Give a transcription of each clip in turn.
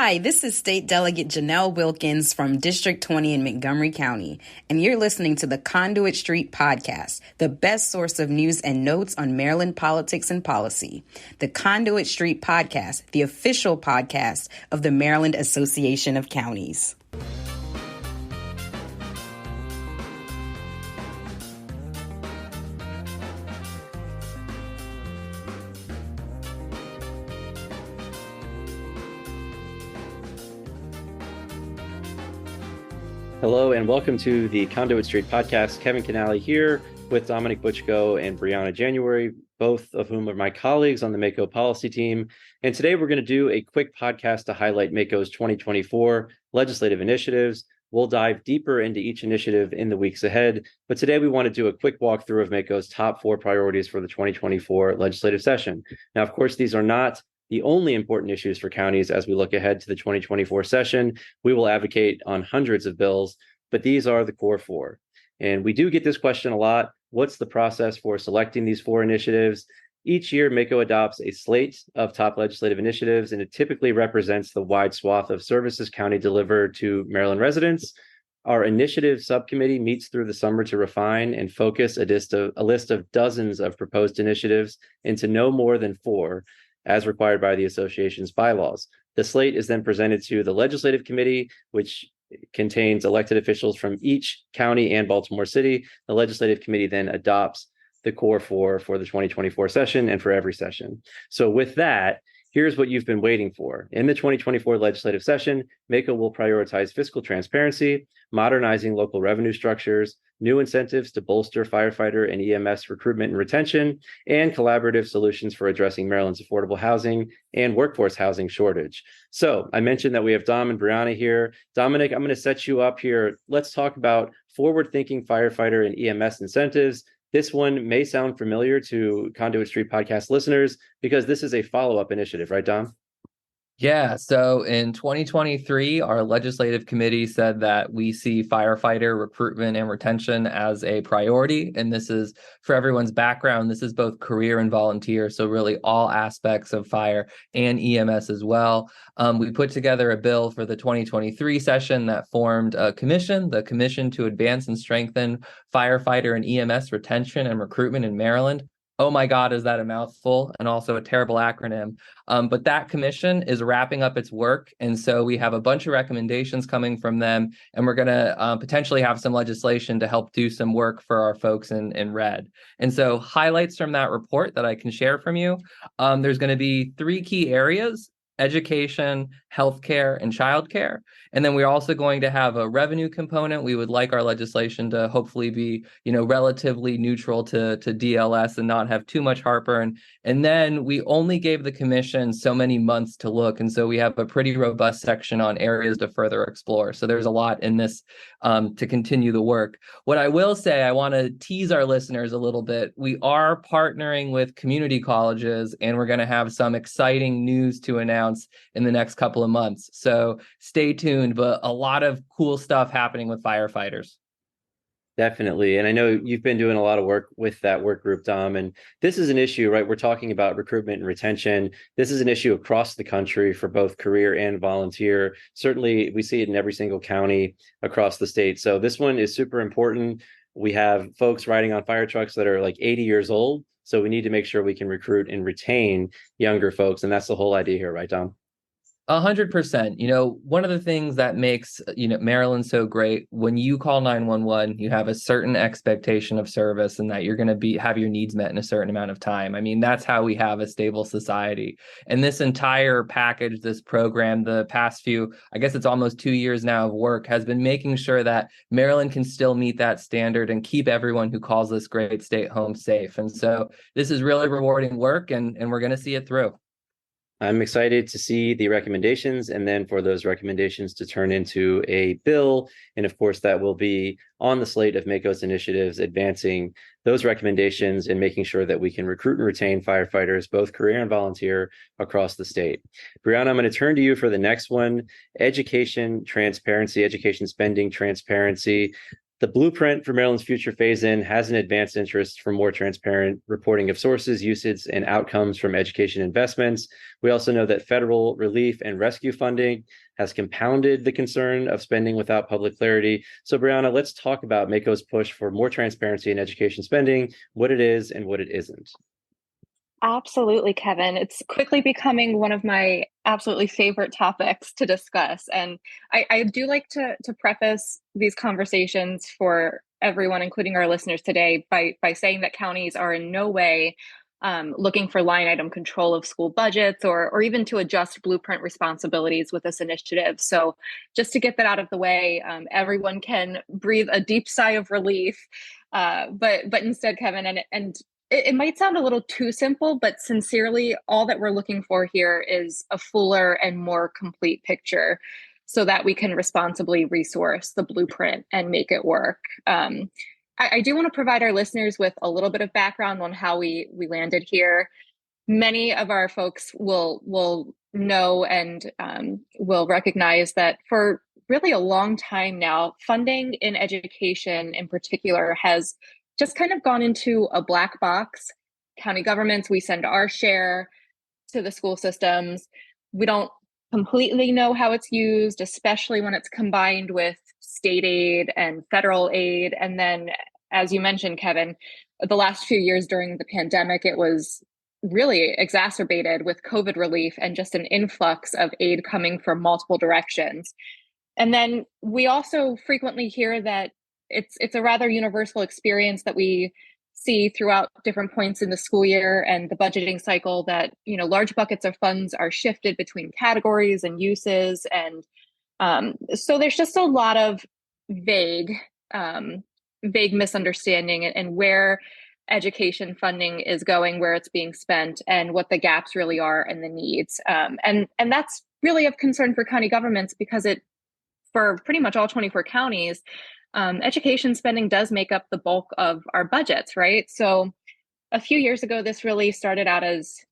Hi, this is State Delegate Janelle Wilkins from District 20 in Montgomery County, and you're listening to the Conduit Street Podcast, the best source of news and notes on Maryland politics and policy. The Conduit Street Podcast, the official podcast of the Maryland Association of Counties. Hello and welcome to the Conduit Street Podcast. Kevin Canale here with Dominic Butchko and Brianna January, both of whom are my colleagues on the MACo policy team. And today we're going to do a quick podcast to highlight MACo's 2024 legislative initiatives. We'll dive deeper into each initiative in the weeks ahead. But today we want to do a quick walkthrough of MACo's top 4 priorities for the 2024 legislative session. Now, of course, these are not the only important issues for counties as we look ahead to the 2024 session. We will advocate on hundreds of bills, but these are the core 4. And we do get this question a lot. What's the process for selecting these 4 initiatives? Each year, MACo adopts a slate of top legislative initiatives, and it typically represents the wide swath of services county delivered to Maryland residents. Our initiative subcommittee meets through the summer to refine and focus a list of dozens of proposed initiatives into no more than 4, as required by the association's bylaws. The slate is then presented to the legislative committee, which contains elected officials from each county and Baltimore City. The legislative committee then adopts the core 4 for the 2024 session and for every session. So with that, here's what you've been waiting for. In the 2024 legislative session, MACo will prioritize fiscal transparency, modernizing local revenue structures, new incentives to bolster firefighter and EMS recruitment and retention, and collaborative solutions for addressing Maryland's affordable housing and workforce housing shortage. So I mentioned that we have Dom and Brianna here. Dominic, I'm going to set you up here. Let's talk about forward-thinking firefighter and EMS incentives. This one may sound familiar to Conduit Street Podcast listeners because this is a follow-up initiative, right, Dom? Yeah, so in 2023, our legislative committee said that we see firefighter recruitment and retention as a priority. And this is, for everyone's background, this is both career and volunteer. So really all aspects of fire and EMS as well. We put together a bill for the 2023 session that formed a commission, the Commission to Advance and Strengthen Firefighter and EMS Retention and Recruitment in Maryland. Oh my God, is that a mouthful and also a terrible acronym. But that commission is wrapping up its work. And so we have a bunch of recommendations coming from them. And we're going to potentially have some legislation to help do some work for our folks in red. And so highlights from that report that I can share from you. There's going to be 3 key areas: education, healthcare, and childcare. And then we're also going to have a revenue component. We would like our legislation to hopefully be, relatively neutral to DLS and not have too much heartburn. And then we only gave the commission so many months to look. And so we have a pretty robust section on areas to further explore. So there's a lot in this to continue the work. What I will say, I want to tease our listeners a little bit. We are partnering with community colleges, and we're going to have some exciting news to announce in the next couple of months. So stay tuned, but a lot of cool stuff happening with firefighters. Definitely. And I know you've been doing a lot of work with that work group, Dom. And this is an issue, right? We're talking about recruitment and retention. This is an issue across the country for both career and volunteer. Certainly, we see it in every single county across the state. So this one is super important. We have folks riding on fire trucks that are like 80 years old. So we need to make sure we can recruit and retain younger folks. And that's the whole idea here, right, Dom? 100%. One of the things that makes, Maryland so great, when you call 911, you have a certain expectation of service and that you're going to have your needs met in a certain amount of time. I mean, that's how we have a stable society. And this entire package, this program, the past few, I guess it's almost 2 years now of work, has been making sure that Maryland can still meet that standard and keep everyone who calls this great state home safe. And so this is really rewarding work, and we're going to see it through. I'm excited to see the recommendations and then for those recommendations to turn into a bill. And of course, that will be on the slate of MACo's initiatives, advancing those recommendations and making sure that we can recruit and retain firefighters, both career and volunteer, across the state. Brianna, I'm going to turn to you for the next one: education transparency, education spending transparency. The blueprint for Maryland's future phase-in has an advanced interest for more transparent reporting of sources, usage, and outcomes from education investments. We also know that federal relief and rescue funding has compounded the concern of spending without public clarity. So, Brianna, let's talk about MACo's push for more transparency in education spending, what it is and what it isn't. Absolutely, Kevin. It's quickly becoming one of my absolutely favorite topics to discuss. And I do like to preface these conversations for everyone, including our listeners today, by saying that counties are in no way looking for line item control of school budgets or even to adjust blueprint responsibilities with this initiative. So just to get that out of the way, everyone can breathe a deep sigh of relief. But instead, Kevin, and it might sound a little too simple, but sincerely, all that we're looking for here is a fuller and more complete picture so that we can responsibly resource the blueprint and make it work. I do want to provide our listeners with a little bit of background on how we landed here. Many of our folks will know and will recognize that for really a long time now, funding in education in particular has just kind of gone into a black box. County governments, we send our share to the school systems. We don't completely know how it's used, especially when it's combined with state aid and federal aid. And then, as you mentioned, Kevin, the last few years during the pandemic, it was really exacerbated with COVID relief and just an influx of aid coming from multiple directions. And then we also frequently hear that it's a rather universal experience that we see throughout different points in the school year and the budgeting cycle that, large buckets of funds are shifted between categories and uses. And so there's just a lot of vague misunderstanding and where education funding is going, where it's being spent, and what the gaps really are and the needs. And that's really of concern for county governments because for pretty much all 24 counties, education spending does make up the bulk of our budgets, right? So a few years ago, this really started out as,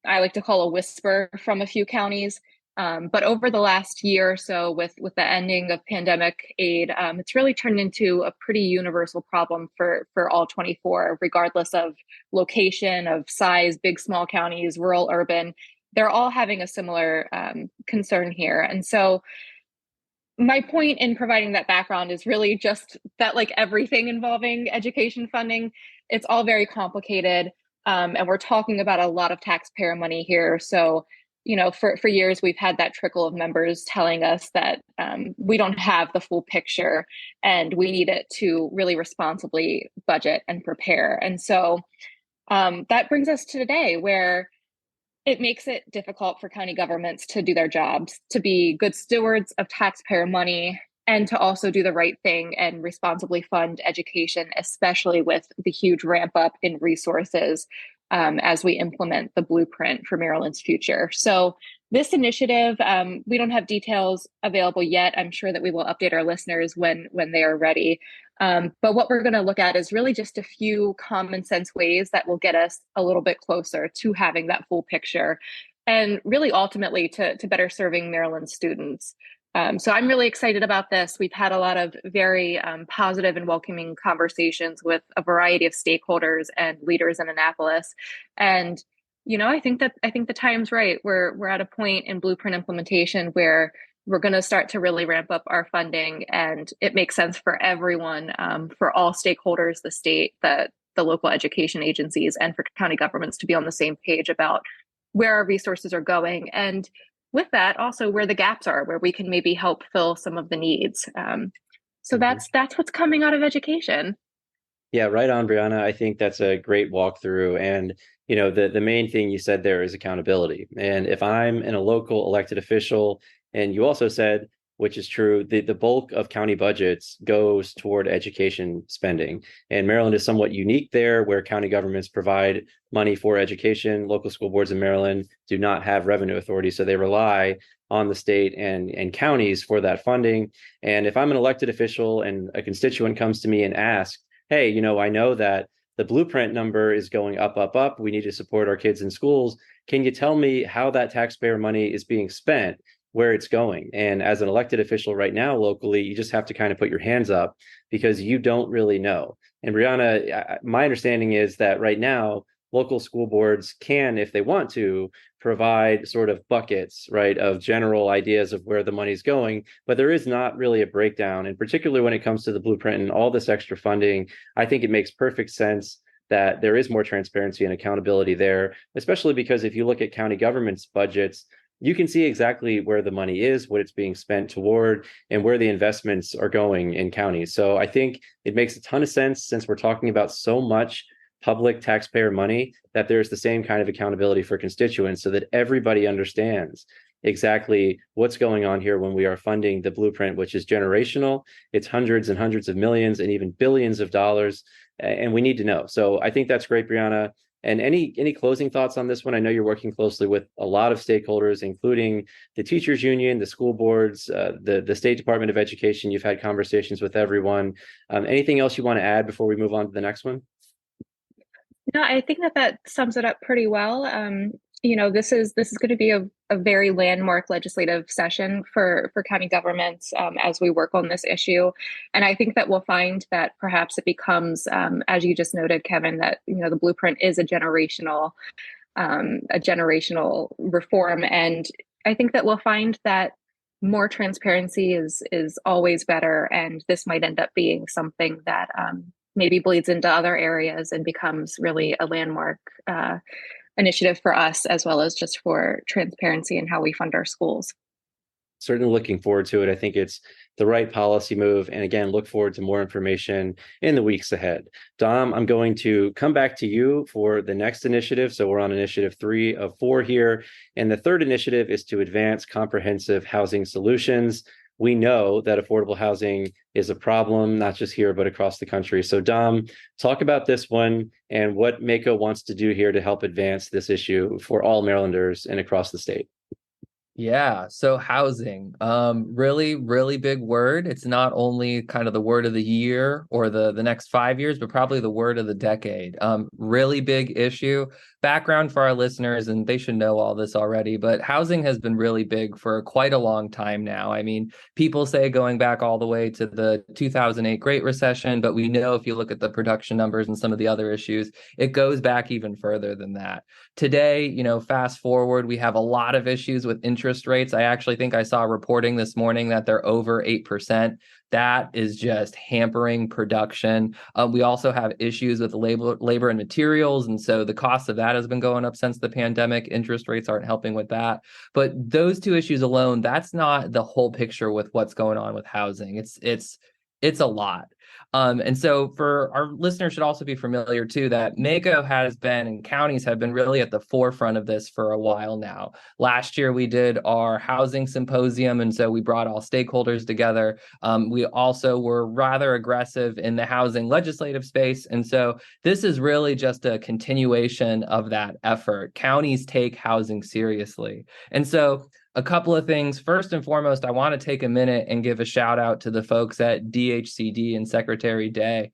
I like to call, a whisper from a few counties. But over the last year or so, with the ending of pandemic aid, it's really turned into a pretty universal problem for all 24, regardless of location, of size, big, small counties, rural, urban. They're all having a similar concern here. And so my point in providing that background is really just that, like everything involving education funding, it's all very complicated. And we're talking about a lot of taxpayer money here. So, for years, we've had that trickle of members telling us that we don't have the full picture and we need it to really responsibly budget and prepare. And so that brings us to today, where it makes it difficult for county governments to do their jobs, to be good stewards of taxpayer money, and to also do the right thing and responsibly fund education, especially with the huge ramp up in resources as we implement the blueprint for Maryland's future. So this initiative, we don't have details available yet. I'm sure that we will update our listeners when they are ready. But what we're going to look at is really just a few common sense ways that will get us a little bit closer to having that full picture and really ultimately to better serving Maryland students. So I'm really excited about this. We've had a lot of very positive and welcoming conversations with a variety of stakeholders and leaders in Annapolis. And, I think the time's right. We're at a point in blueprint implementation where we're going to start to really ramp up our funding, and it makes sense for everyone, for all stakeholders, the state, the local education agencies, and for county governments to be on the same page about where our resources are going. And with that, also where the gaps are, where we can maybe help fill some of the needs. So that's what's coming out of education. Yeah, right on, Brianna. I think that's a great walkthrough. And, the main thing you said there is accountability. And if I'm in a local elected official, and you also said, which is true, the bulk of county budgets goes toward education spending. And Maryland is somewhat unique there, where county governments provide money for education. Local school boards in Maryland do not have revenue authority, so they rely on the state and counties for that funding. And if I'm an elected official and a constituent comes to me and asks, hey, I know that the blueprint number is going up, up, up. We need to support our kids in schools. Can you tell me how that taxpayer money is being spent? where it's going. And as an elected official right now locally, you just have to kind of put your hands up because you don't really know. And Brianna, my understanding is that right now, local school boards can, if they want to, provide sort of buckets, right, of general ideas of where the money's going, but there is not really a breakdown. And particularly when it comes to the blueprint and all this extra funding, I think it makes perfect sense that there is more transparency and accountability there, especially because if you look at county government's budgets, you can see exactly where the money is, what it's being spent toward, and where the investments are going in counties. So I think it makes a ton of sense, since we're talking about so much public taxpayer money, that there's the same kind of accountability for constituents so that everybody understands exactly what's going on here when we are funding the blueprint, which is generational. It's hundreds and hundreds of millions and even billions of dollars, and we need to know. So I think that's great, Brianna. And any closing thoughts on this one? I know you're working closely with a lot of stakeholders, including the teachers union, the school boards, the State Department of Education. You've had conversations with everyone. Anything else you want to add before we move on to the next one? No, I think that sums it up pretty well. This is going to be a very landmark legislative session for county governments as we work on this issue, and I think that we'll find that perhaps it becomes, as you just noted, Kevin, that the blueprint is a generational reform, and I think that we'll find that more transparency is always better, and this might end up being something that maybe bleeds into other areas and becomes really a landmark initiative for us, as well as just for transparency in how we fund our schools. Certainly looking forward to it. I think it's the right policy move. And again, look forward to more information in the weeks ahead. Dom, I'm going to come back to you for the next initiative. So we're on initiative 3 of 4 here. And the third initiative is to advance comprehensive housing solutions. We know that affordable housing is a problem, not just here, but across the country. So Dom, talk about this one and what MACo wants to do here to help advance this issue for all Marylanders and across the state. Yeah, so housing, really, really big word. It's not only kind of the word of the year or the next 5 years, but probably the word of the decade. Really big issue. Background for our listeners, and they should know all this already, but housing has been really big for quite a long time now. I mean, people say going back all the way to the 2008 Great Recession, but we know if you look at the production numbers and some of the other issues, it goes back even further than that. Today, fast forward, we have a lot of issues with interest rates. I actually think I saw reporting this morning that they're over 8%. That is just hampering production. We also have issues with labor and materials. And so the cost of that has been going up since the pandemic. Interest rates aren't helping with that. But those two issues alone, that's not the whole picture with what's going on with housing. It's a lot. And so for our listeners should also be familiar too that MACo has been and counties have been really at the forefront of this for a while now. Last year we did our housing symposium, and so we brought all stakeholders together. We also were rather aggressive in the housing legislative space, and so this is really just a continuation of that effort. Counties take housing seriously, and so a couple of things. First and foremost, I want to take a minute and give a shout out to the folks at DHCD and Secretary Day.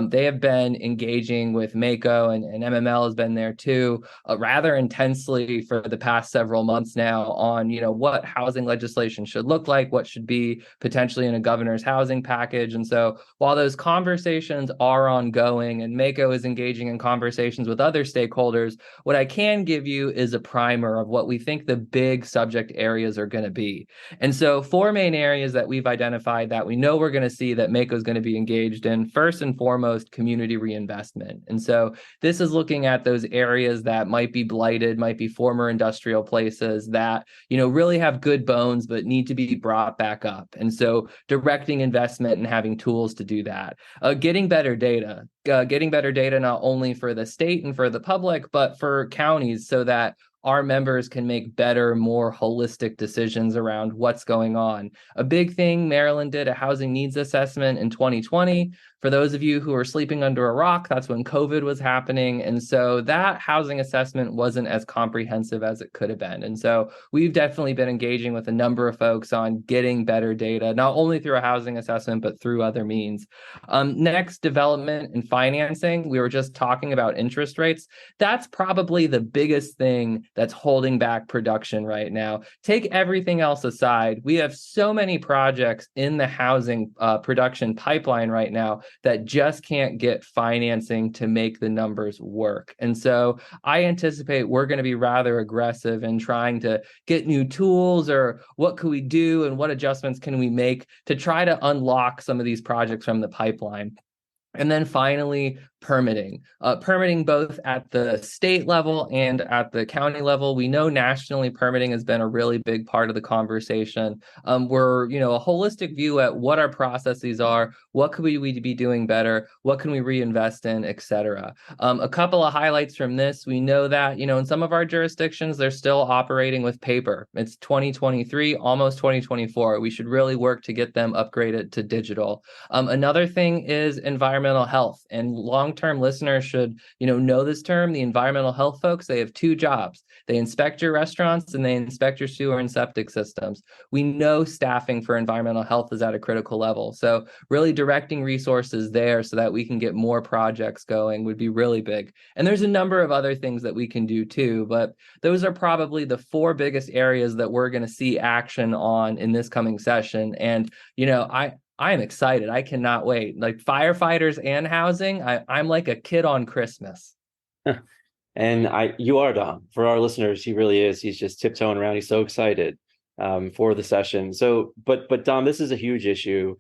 They have been engaging with MACo, and MML has been there too, rather intensely for the past several months now on, what housing legislation should look like, what should be potentially in a governor's housing package. And so while those conversations are ongoing and MACo is engaging in conversations with other stakeholders, what I can give you is a primer of what we think the big subject areas are going to be. And so 4 main areas that we've identified that we know we're going to see that MACo is going to be engaged in. First and foremost, community reinvestment. And so this is looking at those areas that might be blighted, might be former industrial places that, really have good bones, but need to be brought back up. And so directing investment and having tools to do that. Getting better data not only for the state and for the public, but for counties so that our members can make better, more holistic decisions around what's going on. A big thing, Maryland did a housing needs assessment in 2020. For those of you who are sleeping under a rock, that's when COVID was happening. And so that housing assessment wasn't as comprehensive as it could have been. And so we've definitely been engaging with a number of folks on getting better data, not only through a housing assessment, but through other means. Next, development and financing. We were just talking about interest rates. That's probably the biggest thing that's holding back production right now. Take everything else aside. We have so many projects in the housing production pipeline right now that just can't get financing to make the numbers work. And so I anticipate we're going to be rather aggressive in trying to get new tools, or what could we do and what adjustments can we make to try to unlock some of these projects from the pipeline. And then finally, permitting. Permitting both at the state level and at the county level. We know nationally permitting has been a really big part of the conversation. We're, a holistic view at what our processes are, what could we be doing better, what can we reinvest in, et cetera. A couple of highlights from this. We know that, in some of our jurisdictions, they're still operating with paper. It's 2023, almost 2024. We should really work to get them upgraded to digital. Another thing is environmental health, and long-term listeners should, know this term. The environmental health folks, they have two jobs. They inspect your restaurants and they inspect your sewer and septic systems. We know staffing for environmental health is at a critical level. So really directing resources there so that we can get more projects going would be really big. And there's a number of other things that we can do too, but those are probably the four biggest areas that we're going to see action on in this coming session. And, I'm excited. I cannot wait. Like firefighters and housing, I'm like a kid on Christmas. And you are, Dom. For our listeners, he really is. He's just tiptoeing around. He's so excited for the session. So, but Dom, this is a huge issue.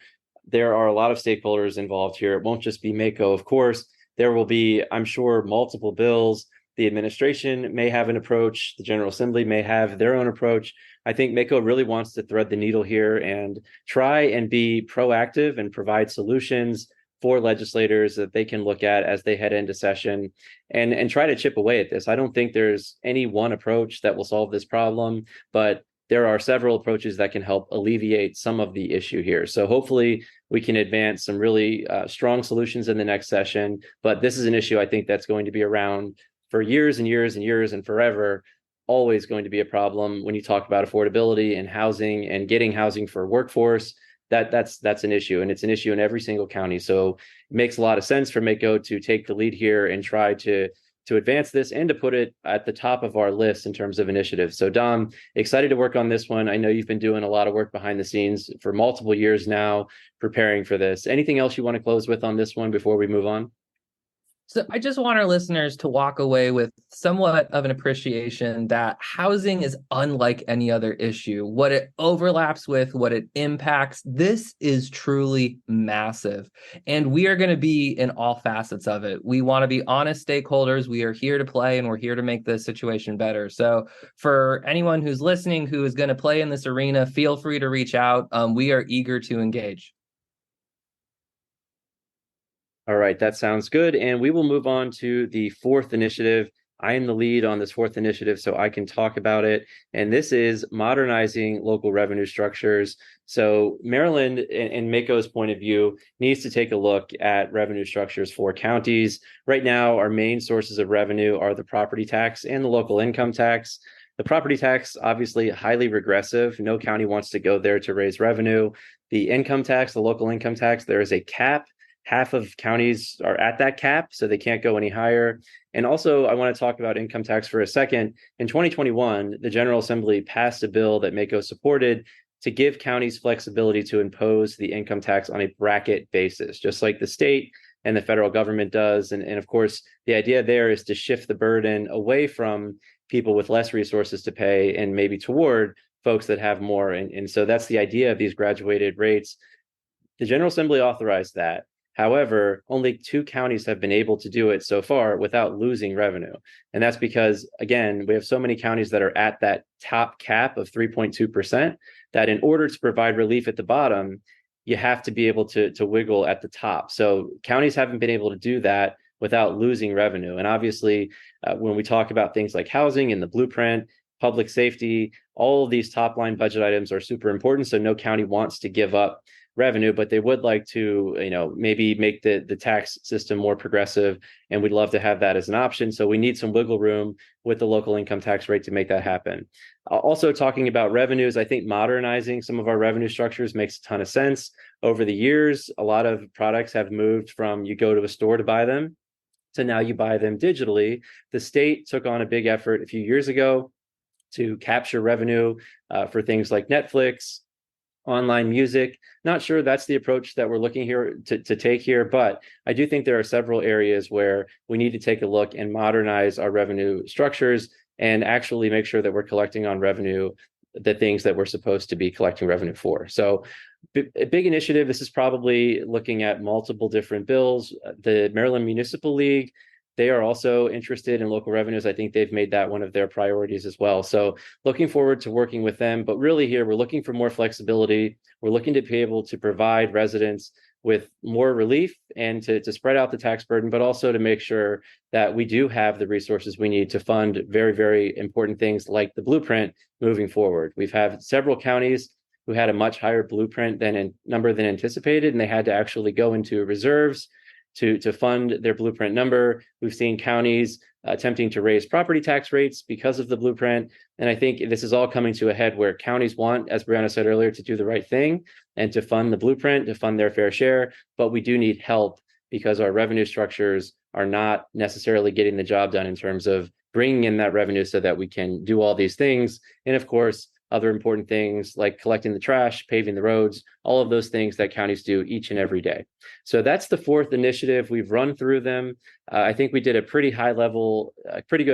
There are a lot of stakeholders involved here. It won't just be MACo, of course. There will be, I'm sure, multiple bills. The administration may have an approach. The General Assembly may have their own approach. I think MACo really wants to thread the needle here and try and be proactive and provide solutions for legislators that they can look at as they head into session and try to chip away at this. I don't think there's any one approach that will solve this problem, but there are several approaches that can help alleviate some of the issue here. So hopefully we can advance some really strong solutions in the next session. But this is an issue I think that's going to be around for years and years and years and forever. Always going to be a problem when you talk about affordability and housing and getting housing for workforce. That's an issue, and it's an issue in every single county. So it makes a lot of sense for MACo to take the lead here and try to advance this and to put it at the top of our list in terms of initiatives. So Dom, excited to work on this one. I know you've been doing a lot of work behind the scenes for multiple years now, preparing for this. Anything else you want to close with on this one before we move on? So I just want our listeners to walk away with somewhat of an appreciation that housing is unlike any other issue. What it overlaps with, what it impacts, this is truly massive. And we are going to be in all facets of it. We want to be honest stakeholders. We are here to play, and we're here to make the situation better. So for anyone who's listening who is going to play in this arena, feel free to reach out. We are eager to engage. All right, that sounds good. And we will move on to the fourth initiative. I am the lead on this fourth initiative, so I can talk about it. And this is modernizing local revenue structures. So Maryland, in MACo's point of view, needs to take a look at revenue structures for counties. Right now, our main sources of revenue are the property tax and the local income tax. The property tax, obviously highly regressive. No county wants to go there to raise revenue. The income tax, the local income tax, there is a cap. Half of counties are at that cap, so they can't go any higher. And also, I want to talk about income tax for a second. In 2021, the General Assembly passed a bill that MACo supported to give counties flexibility to impose the income tax on a bracket basis, just like the state and the federal government does. And of course, the idea there is to shift the burden away from people with less resources to pay and maybe toward folks that have more. And so that's the idea of these graduated rates. The General Assembly authorized that. However, only 2 counties have been able to do it so far without losing revenue. And that's because, again, we have so many counties that are at that top cap of 3.2% that in order to provide relief at the bottom, you have to be able to wiggle at the top. So counties haven't been able to do that without losing revenue. And obviously, when we talk about things like housing and the blueprint, public safety. All of these top line budget items are super important. So no county wants to give up revenue, but they would like to, maybe make the tax system more progressive. And we'd love to have that as an option. So we need some wiggle room with the local income tax rate to make that happen. Also talking about revenues, I think modernizing some of our revenue structures makes a ton of sense. Over the years, a lot of products have moved from you go to a store to buy them to now you buy them digitally. The state took on a big effort a few years ago to capture revenue for things like Netflix, online music. Not sure that's the approach that we're looking here to take here, but I do think there are several areas where we need to take a look and modernize our revenue structures and actually make sure that we're collecting on revenue, the things that we're supposed to be collecting revenue for. So a big initiative. This is probably looking at multiple different bills. The Maryland Municipal League, they are also interested in local revenues. I think they've made that one of their priorities as well. So looking forward to working with them. But really here, we're looking for more flexibility. We're looking to be able to provide residents with more relief and to spread out the tax burden, but also to make sure that we do have the resources we need to fund very, very important things like the blueprint moving forward. We've had several counties who had a much higher blueprint number than anticipated, and they had to actually go into reserves to fund their blueprint number. We've seen counties attempting to raise property tax rates because of the blueprint. And I think this is all coming to a head where counties want, as Brianna said earlier, to do the right thing and to fund the blueprint, to fund their fair share. But we do need help because our revenue structures are not necessarily getting the job done in terms of bringing in that revenue so that we can do all these things. And of course, other important things like collecting the trash, paving the roads, all of those things that counties do each and every day. So that's the fourth initiative. We've run through them. I think we did a pretty good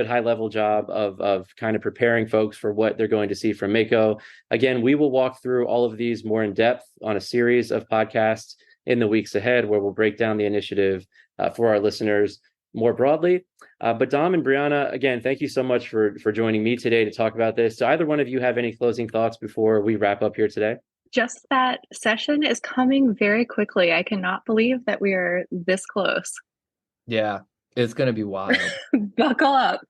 high level job of kind of preparing folks for what they're going to see from MACo. Again, we will walk through all of these more in depth on a series of podcasts in the weeks ahead, where we'll break down the initiative for our listeners more broadly. But Dom and Brianna, again, thank you so much for joining me today to talk about this. So either one of you have any closing thoughts before we wrap up here today? Just that session is coming very quickly. I cannot believe that we are this close. Yeah, it's going to be wild. Buckle up.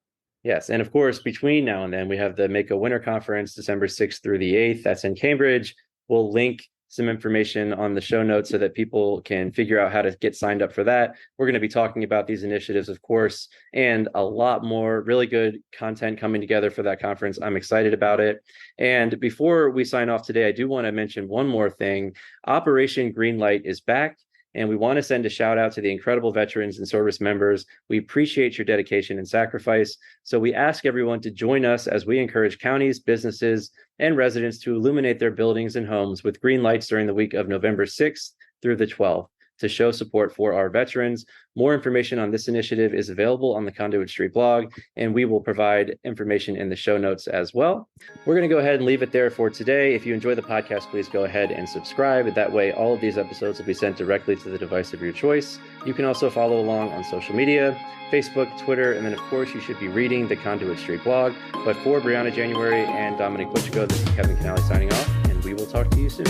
Yes. And of course, between now and then, we have the MACo Winter Conference, December 6th through the 8th. That's in Cambridge. We'll link some information on the show notes so that people can figure out how to get signed up for that. We're going to be talking about these initiatives, of course, and a lot more really good content coming together for that conference. I'm excited about it. And before we sign off today, I do want to mention one more thing. Operation Greenlight is back. And we want to send a shout out to the incredible veterans and service members. We appreciate your dedication and sacrifice. So we ask everyone to join us as we encourage counties, businesses, and residents to illuminate their buildings and homes with green lights during the week of November 6th through the 12th to show support for our veterans. More information on this initiative is available on the Conduit Street blog, and we will provide information in the show notes as well. We're going to go ahead and leave it there for today. If you enjoy the podcast, please go ahead and subscribe. That way, all of these episodes will be sent directly to the device of your choice. You can also follow along on social media, Facebook, Twitter, and then, of course, you should be reading the Conduit Street blog. But for Brianna January and Dominic Butchko, this is Kevin Canale signing off, and we will talk to you soon.